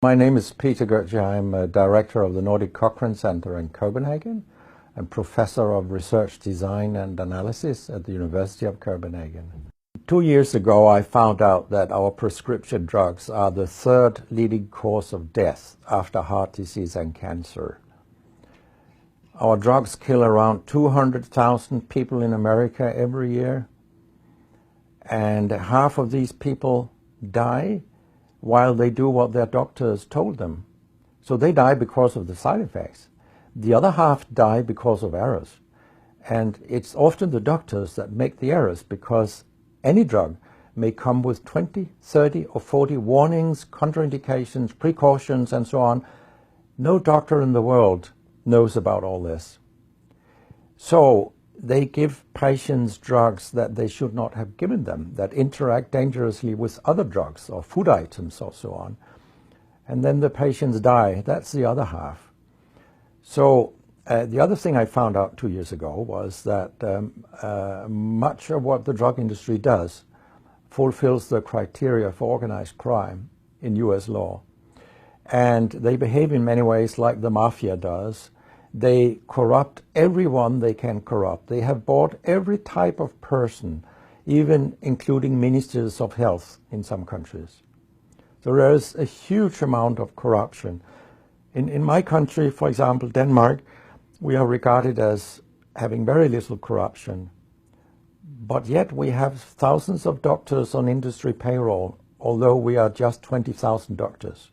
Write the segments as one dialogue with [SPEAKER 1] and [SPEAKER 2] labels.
[SPEAKER 1] My name is Peter Gertje. I'm a director of the Nordic Cochrane Center in Copenhagen and professor of research design and analysis at the University of Copenhagen. 2 years ago, I found out that our prescription drugs are the third leading cause of death after heart disease and cancer. Our drugs kill around 200,000 people in America every year, and half of these people die while they do what their doctors told them. So they die because of the side effects. The other half die because of errors. And it's often the doctors that make the errors, because any drug may come with 20, 30 or 40 warnings, contraindications, precautions, and so on. No doctor in the world knows about all this. So they give patients drugs that they should not have given them, that interact dangerously with other drugs or food items or so on. And then the patients die. That's the other half. So the other thing I found out 2 years ago was that much of what the drug industry does fulfills the criteria for organized crime in US law. And they behave in many ways like the mafia does. They corrupt everyone they can corrupt. They have bought every type of person, even including ministers of health in some countries. So there is a huge amount of corruption. In my country, for example, Denmark, we are regarded as having very little corruption. But yet we have thousands of doctors on industry payroll, although we are just 20,000 doctors.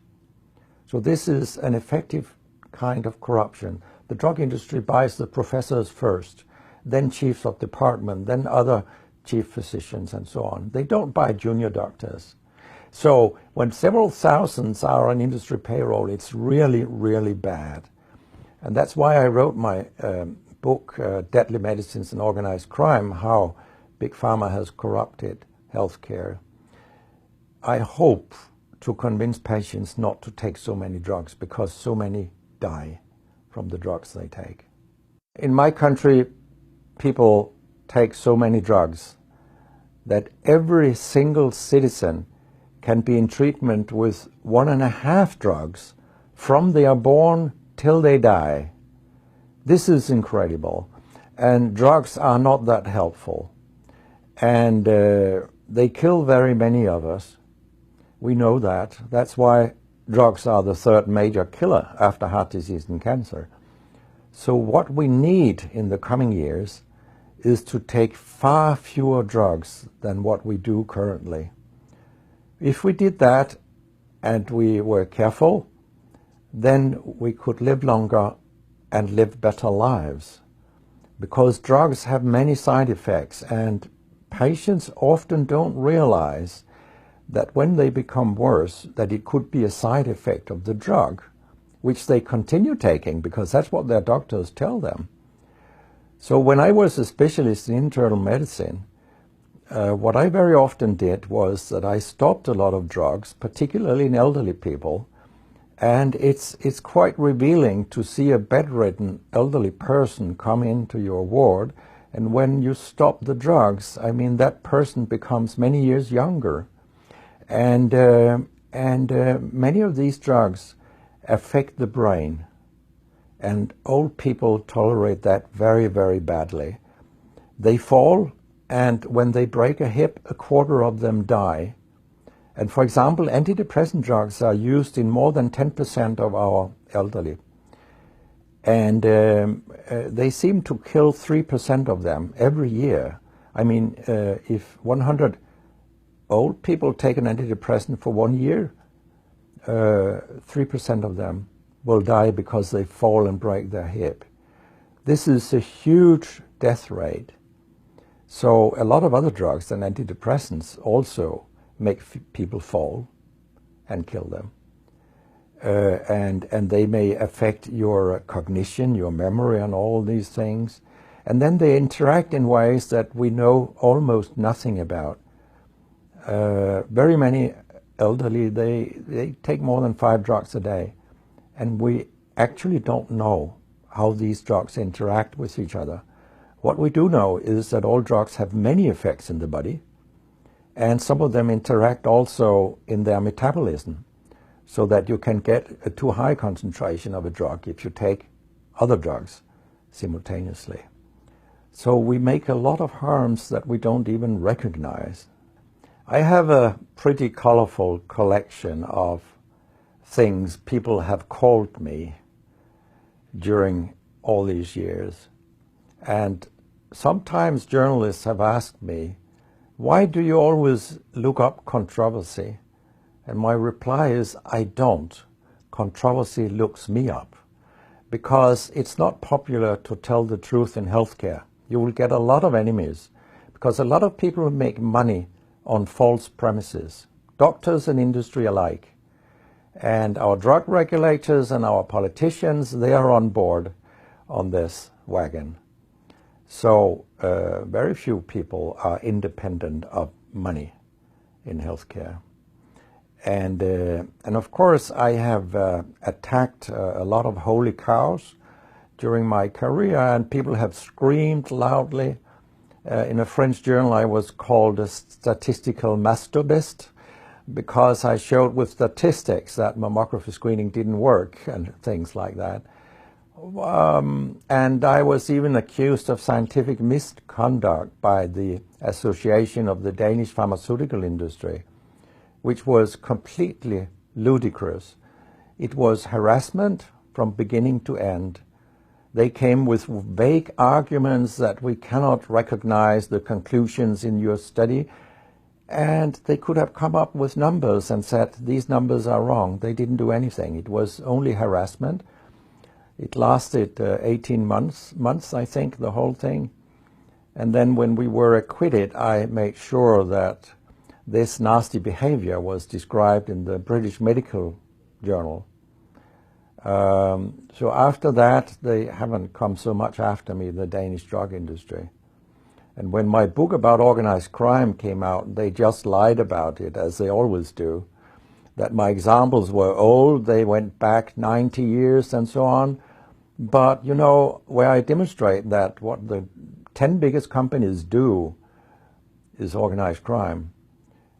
[SPEAKER 1] So this is an effective kind of corruption. The drug industry buys the professors first, then chiefs of department, then other chief physicians and so on. They don't buy junior doctors. So when several thousands are on industry payroll, it's really, really bad. And that's why I wrote my book, Deadly Medicines and Organized Crime, How Big Pharma Has Corrupted Healthcare. I hope to convince patients not to take so many drugs, because so many die from the drugs they take. In my country, people take so many drugs that every single citizen can be in treatment with 1.5 drugs from they are born till they die. This is incredible. And drugs are not that helpful. And they kill very many of us. We know that. That's why drugs are the third major killer after heart disease and cancer. So what we need in the coming years is to take far fewer drugs than what we do currently. If we did that and we were careful, then we could live longer and live better lives. Because drugs have many side effects, and patients often don't realize that when they become worse, that it could be a side effect of the drug, which they continue taking because that's what their doctors tell them. So when I was a specialist in internal medicine, what I very often did was that I stopped a lot of drugs, particularly in elderly people, and it's quite revealing to see a bedridden elderly person come into your ward, and when you stop the drugs, I mean, that person becomes many years younger. And many of these drugs affect the brain, and old people tolerate that very, very badly. They fall, and when they break a hip, 1/4 of them die. And for example, antidepressant drugs are used in more than 10% of our elderly. And they seem to kill 3% of them every year. I mean, if 100 old people take an antidepressant for 1 year, 3% of them will die because they fall and break their hip. This is a huge death rate. So a lot of other drugs than antidepressants also make people fall and kill them. And they may affect your cognition, your memory, and all these things. And then they interact in ways that we know almost nothing about. Very many elderly, they take more than 5 drugs a day. And we actually don't know how these drugs interact with each other. What we do know is that all drugs have many effects in the body, and some of them interact also in their metabolism. so that you can get a too high concentration of a drug if you take other drugs simultaneously. So we make a lot of harms that we don't even recognize. I have a pretty colorful collection of things people have called me during all these years. And sometimes journalists have asked me, why do you always look up controversy? And my reply is, I don't. Controversy looks me up. Because it's not popular to tell the truth in healthcare. You will get a lot of enemies, because a lot of people make money on false premises, doctors and industry alike. And our drug regulators and our politicians, they are on board on this wagon. So very few people are independent of money in healthcare. And of course, I have attacked a lot of holy cows during my career, and people have screamed loudly. In a French journal, I was called a statistical masturbist because I showed with statistics that mammography screening didn't work and things like that. And I was even accused of scientific misconduct by the Association of the Danish Pharmaceutical Industry, which was completely ludicrous. It was harassment from beginning to end. They came with vague arguments that we cannot recognize the conclusions in your study, and they could have come up with numbers and said, these numbers are wrong. They didn't do anything. It was only harassment. It lasted 18 months, I think, the whole thing. And then when we were acquitted, I made sure that this nasty behavior was described in the British Medical Journal. So after that, they haven't come so much after me, the Danish drug industry. And when my book about organized crime came out, they just lied about it, as they always do, that my examples were old, they went back 90 years and so on. But, you know, where I demonstrate that what the 10 biggest companies do is organized crime,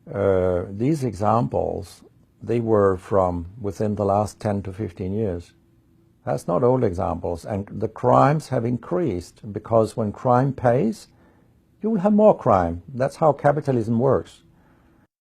[SPEAKER 1] these examples, they were from within the last 10 to 15 years. That's not old examples. And the crimes have increased because when crime pays, you will have more crime. That's how capitalism works.